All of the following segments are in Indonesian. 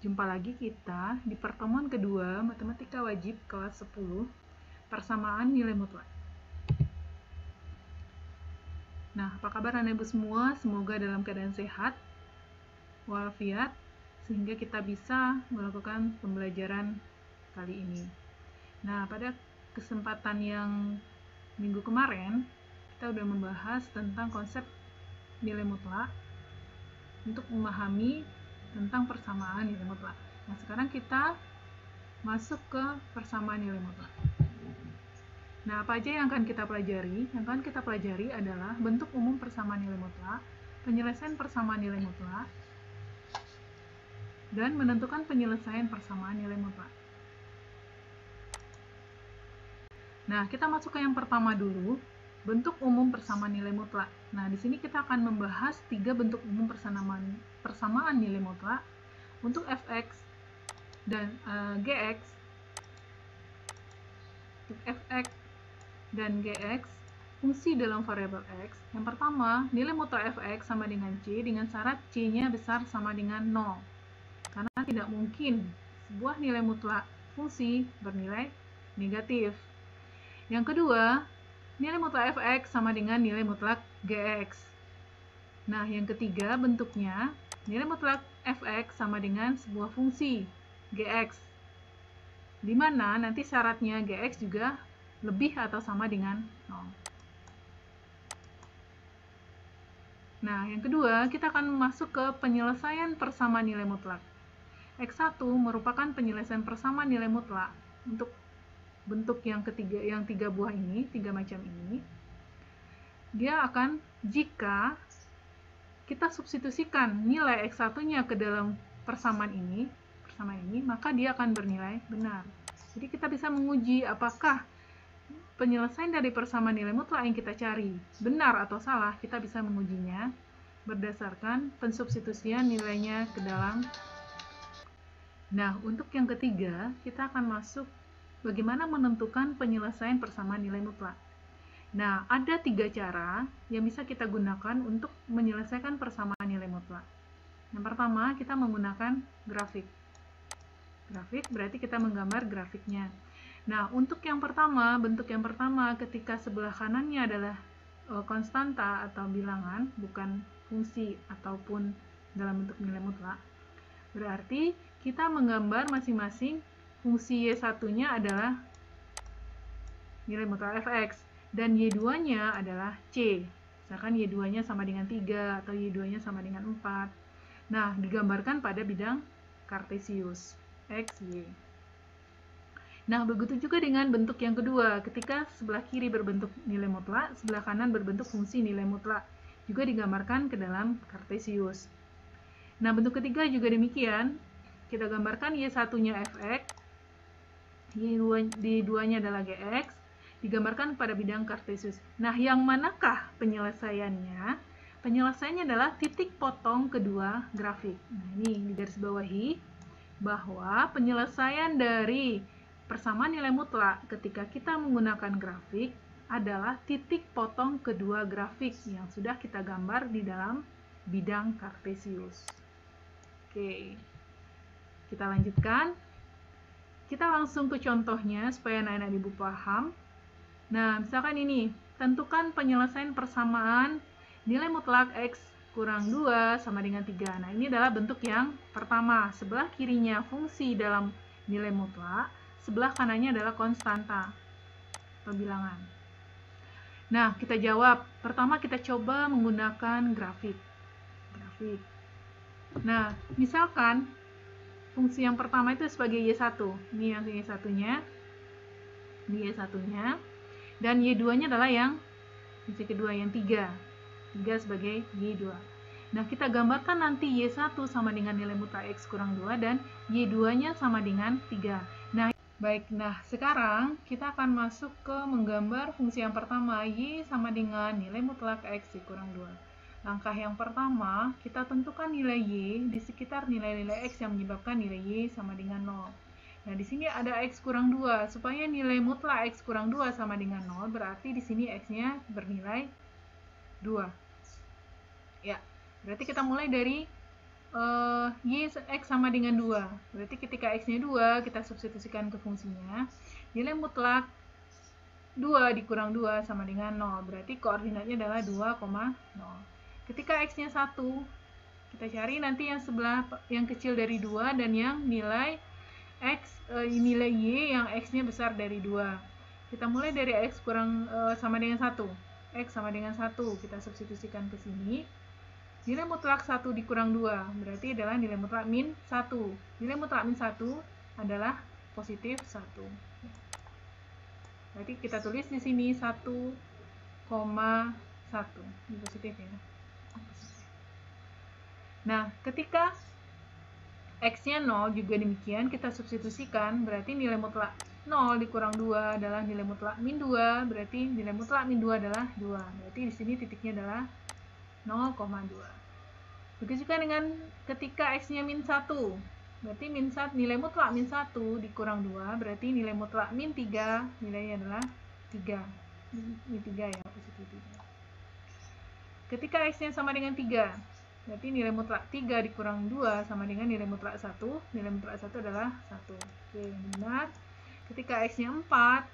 Jumpa lagi kita di pertemuan kedua Matematika Wajib kelas 10, persamaan nilai mutlak. Nah, apa kabar Anak Ibu semua? Semoga dalam keadaan sehat, walafiat, sehingga kita bisa melakukan pembelajaran kali ini. Nah, pada kesempatan yang minggu kemarin, kita sudah membahas tentang konsep nilai mutlak untuk memahami tentang persamaan nilai mutlak. Nah, sekarang kita masuk ke persamaan nilai mutlak. Nah, apa aja yang akan kita pelajari? Yang akan kita pelajari adalah bentuk umum persamaan nilai mutlak, penyelesaian persamaan nilai mutlak, dan menentukan penyelesaian persamaan nilai mutlak. Nah, kita masuk ke yang pertama dulu, bentuk umum persamaan nilai mutlak. Nah, di sini kita akan membahas 3 bentuk umum persamaan nilai mutlak untuk fx dan gx. Untuk fx dan gx, fungsi dalam variabel x. Yang pertama, nilai mutlak fx sama dengan c dengan syarat c-nya besar sama dengan 0. Karena tidak mungkin sebuah nilai mutlak fungsi bernilai negatif. Yang kedua, nilai mutlak fx sama dengan nilai mutlak gx. Nah, yang ketiga bentuknya, nilai mutlak fx sama dengan sebuah fungsi gx, di mana nanti syaratnya gx juga lebih atau sama dengan 0. Nah, yang kedua, kita akan masuk ke penyelesaian persamaan nilai mutlak. X1 merupakan penyelesaian persamaan nilai mutlak untuk bentuk yang ketiga, yang 3 buah ini, 3 macam ini. Dia akan, jika kita substitusikan nilai X1-nya ke dalam persamaan ini, maka dia akan bernilai benar. Jadi kita bisa menguji apakah penyelesaian dari persamaan nilai mutlak yang kita cari benar atau salah. Kita bisa mengujinya berdasarkan pensubstitusian nilainya ke dalam. Nah, untuk yang ketiga, kita akan masuk bagaimana menentukan penyelesaian persamaan nilai mutlak. Nah, ada 3 cara yang bisa kita gunakan untuk menyelesaikan persamaan nilai mutlak. Yang pertama, kita menggunakan grafik. Grafik berarti kita menggambar grafiknya. Nah, untuk yang pertama, bentuk yang pertama ketika sebelah kanannya adalah konstanta atau bilangan, bukan fungsi ataupun dalam bentuk nilai mutlak, berarti kita menggambar masing-masing fungsi Y1-nya adalah nilai mutlak fx dan Y2-nya adalah C. Misalkan Y2-nya sama dengan 3 atau Y2-nya sama dengan 4. Nah, digambarkan pada bidang kartesius X, Y. Nah, begitu juga dengan bentuk yang kedua. Ketika sebelah kiri berbentuk nilai mutlak, sebelah kanan berbentuk fungsi nilai mutlak. Juga digambarkan ke dalam kartesius. Nah, bentuk ketiga juga demikian. Kita gambarkan Y1-nya fx, Y2-nya adalah gx, digambarkan pada bidang kartesius. Nah, yang manakah penyelesaiannya? Penyelesaiannya adalah titik potong kedua grafik. Nah, ini digarisbawahi bahwa penyelesaian dari persamaan nilai mutlak ketika kita menggunakan grafik adalah titik potong kedua grafik yang sudah kita gambar di dalam bidang kartesius. Oke. Kita lanjutkan. Kita langsung ke contohnya supaya anak-anak ibu paham. Nah, misalkan ini, tentukan penyelesaian persamaan nilai mutlak X kurang 2 sama dengan 3. Nah, ini adalah bentuk yang pertama. Sebelah kirinya fungsi dalam nilai mutlak, sebelah kanannya adalah konstanta atau bilangan. Nah, kita jawab. Pertama kita coba menggunakan grafik. Nah, misalkan fungsi yang pertama itu sebagai Y1. Ini yang Y1-nya. Ini Y1-nya. Dan Y2-nya adalah yang fungsi kedua, yang 3. 3 sebagai Y2. Nah, kita gambarkan nanti Y1 sama dengan nilai mutlak X kurang 2 dan Y2-nya sama dengan 3. Nah, baik. Nah, sekarang kita akan masuk ke menggambar fungsi yang pertama, Y sama dengan nilai mutlak X kurang 2. Langkah yang pertama, kita tentukan nilai Y di sekitar nilai-nilai X yang menyebabkan nilai Y sama dengan 0. Nah, di sini ada X kurang 2. Supaya nilai mutlak X kurang 2 sama dengan 0, berarti di sini X-nya bernilai 2. Ya, berarti kita mulai dari Y X sama dengan 2. Berarti ketika X-nya 2, kita substitusikan ke fungsinya. Nilai mutlak 2 dikurang 2 sama dengan 0. Berarti koordinatnya adalah 2,0. Ketika X-nya 1, kita cari nanti yang sebelah yang kecil dari 2 dan yang nilai nilai Y yang X-nya besar dari 2. Kita mulai dari X kurang sama dengan 1. X sama dengan 1, kita substitusikan ke sini. Nilai mutlak 1 dikurang 2 berarti adalah nilai mutlak min 1. Nilai mutlak min 1 adalah positif 1. Berarti kita tulis di sini 1,1. Ini positif ya. Nah, ketika X-nya 0 juga demikian, kita substitusikan, berarti nilai mutlak 0 dikurang 2 adalah nilai mutlak min 2, berarti nilai mutlak min 2 adalah 2. Berarti di sini titiknya adalah 0,2. Begitu juga dengan ketika X-nya min 1, berarti nilai mutlak min 1 dikurang 2, berarti nilai mutlak min 3, nilainya adalah 3. Ini 3 ya, positif 3. Ketika X-nya sama dengan 3, berarti nilai mutlak 3 dikurang 2 sama dengan nilai mutlak 1, nilai mutlak 1 adalah 1. Oke, ini benar. Ketika X-nya 4,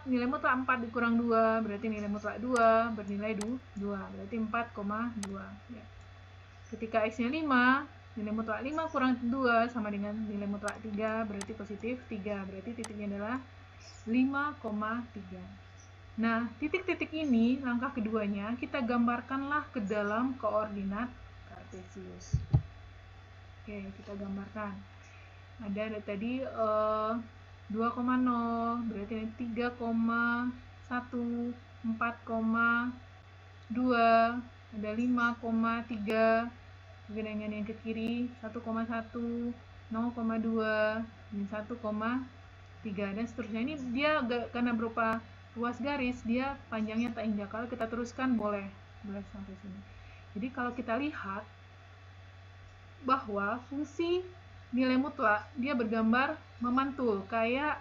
nilai mutlak 4 dikurang 2, berarti nilai mutlak 2 bernilai 2, berarti 4,2 ya. Ketika X-nya 5, nilai mutlak 5 kurang 2 sama dengan nilai mutlak 3, berarti positif 3, berarti titiknya adalah 5,3. Nah, titik-titik ini, langkah keduanya, kita gambarkanlah ke dalam koordinat kartesius. Oke, kita gambarkan. Ada tadi 2,0, berarti ini 3,1, 4,2, ada 5,3, dengan yang ke kiri 1,1, 0,2, dan 1,3 dan seterusnya. Ini dia karena berupa ruas garis, dia panjangnya tak hingga. Kalau kita teruskan boleh sampai sini. Jadi kalau kita lihat bahwa fungsi nilai mutlak dia bergambar memantul kayak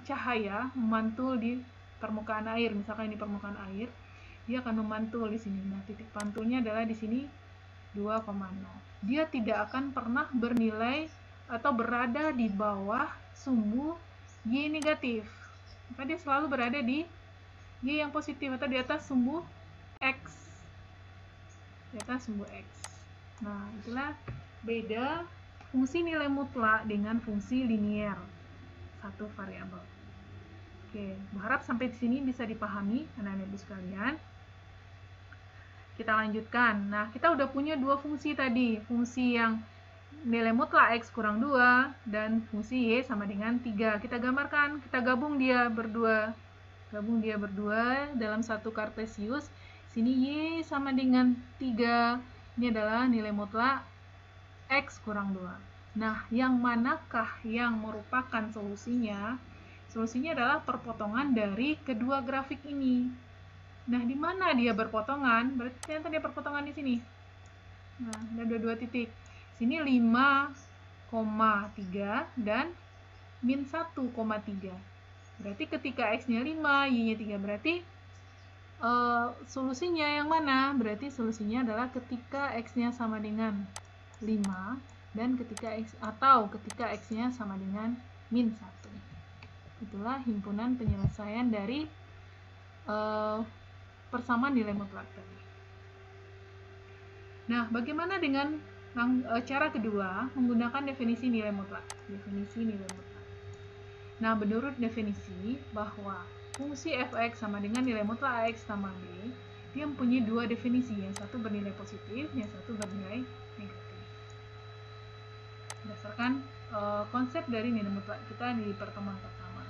cahaya memantul di permukaan air. Misalkan ini permukaan air, dia akan memantul di sini. Nah, titik pantulnya adalah di sini 2,0. Dia tidak akan pernah bernilai atau berada di bawah sumbu Y negatif. Maka dia selalu berada di Y yang positif atau di atas sumbu X. Di atas sumbu X. Nah, itulah beda fungsi nilai mutlak dengan fungsi linier satu variabel. Oke, berharap sampai di sini bisa dipahami anak-anak ibu sekalian. Kita lanjutkan. Nah, kita udah punya dua fungsi tadi. Fungsi yang nilai mutlak X kurang 2 dan fungsi Y sama dengan 3. Kita gambarkan, kita gabung dia berdua. Gabung dia berdua dalam satu kartesius. Sini Y sama dengan 3. Ini adalah nilai mutlak X kurang 2. Nah, yang manakah yang merupakan solusinya? Solusinya adalah perpotongan dari kedua grafik ini. Nah, di mana dia berpotongan? Berarti ternyata dia perpotongan di sini. Nah, ada dua titik. Sini 5,3 dan min 1,3. Berarti ketika X-nya 5, Y-nya 3. Berarti solusinya yang mana? Berarti solusinya adalah ketika X-nya sama dengan 5 dan ketika X-nya sama dengan min 1. Itulah himpunan penyelesaian dari persamaan nilai mutlak tadi. Nah, bagaimana dengan cara kedua menggunakan definisi nilai mutlak? Definisi nilai mutlak. Nah, menurut definisi bahwa fungsi f(x) sama dengan nilai mutlak x tambah b, dia mempunyai dua definisi, yang satu bernilai positif, yang satu bernilai negatif. Berdasarkan konsep dari nilai mutlak kita di pertemuan pertama.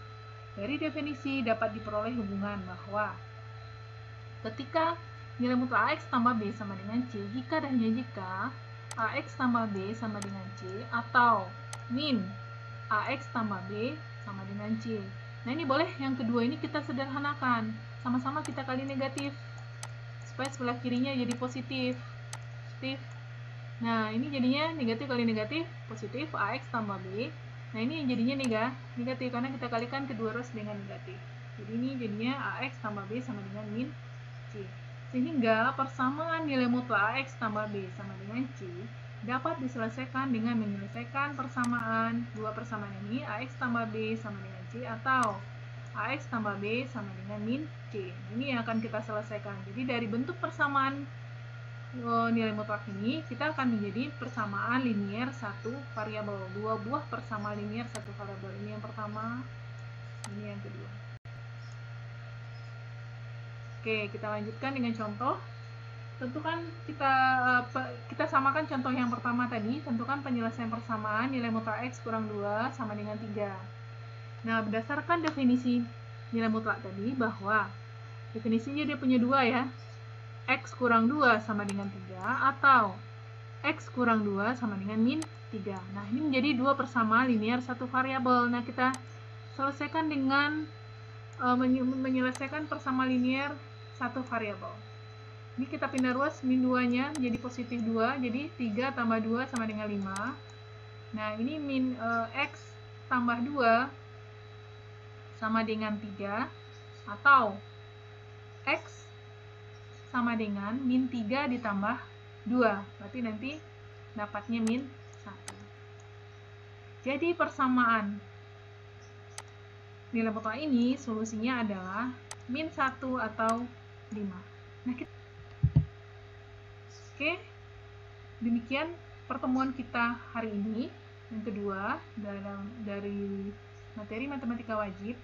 Dari definisi dapat diperoleh hubungan bahwa ketika nilai mutlak X tambah B sama dengan C, jika dan hanya jika AX tambah B sama dengan C atau min AX tambah B sama dengan C. Nah, ini boleh yang kedua ini kita sederhanakan. Sama-sama kita kali negatif supaya sebelah kirinya jadi positif. Nah, ini jadinya negatif kali negatif, positif, AX tambah B. Nah, ini yang jadinya negatif karena kita kalikan kedua ruas dengan negatif. Jadi ini jadinya AX tambah B sama dengan min C. Sehingga persamaan nilai mutlak AX tambah B sama dengan C dapat diselesaikan dengan menyelesaikan persamaan dua persamaan ini, AX tambah B sama dengan C atau AX tambah B sama dengan min C. Ini yang akan kita selesaikan. Jadi dari bentuk persamaan nilai mutlak ini, kita akan menjadi persamaan linier satu variabel. Dua buah persamaan linier satu variabel. Ini yang pertama, ini yang kedua. Oke, kita lanjutkan dengan contoh. Tentukan kita samakan contoh yang pertama tadi. Tentukan penyelesaian persamaan nilai mutlak X kurang 2 sama dengan 3. Nah, berdasarkan definisi nilai mutlak tadi, bahwa definisinya dia punya dua ya, X kurang 2 sama dengan 3 atau X kurang 2 sama dengan min 3. Nah, ini menjadi dua persamaan linear satu variabel. Nah, kita selesaikan dengan menyelesaikan persamaan linear satu variabel. Ini kita pindah ruas min 2-nya jadi positif 2, jadi 3 tambah 2 sama dengan 5. Nah, ini min X tambah 2 sama dengan 3, atau X sama dengan min 3 ditambah 2, berarti nanti dapatnya min 1. Jadi persamaan nilai mutlak ini solusinya adalah min 1 atau 5. Nah, Oke, demikian pertemuan kita hari ini yang kedua dari materi matematika wajib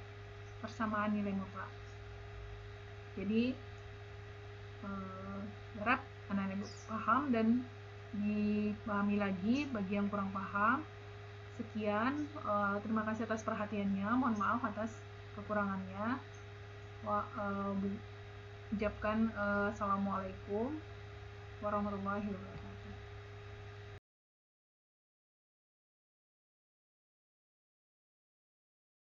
persamaan nilai mutlak. Jadi harap anak-anak paham dan dipahami lagi bagi yang kurang paham. Sekian, terima kasih atas perhatiannya, mohon maaf atas kekurangannya. Ucapkan assalamualaikum warahmatullahi wabarakatuh.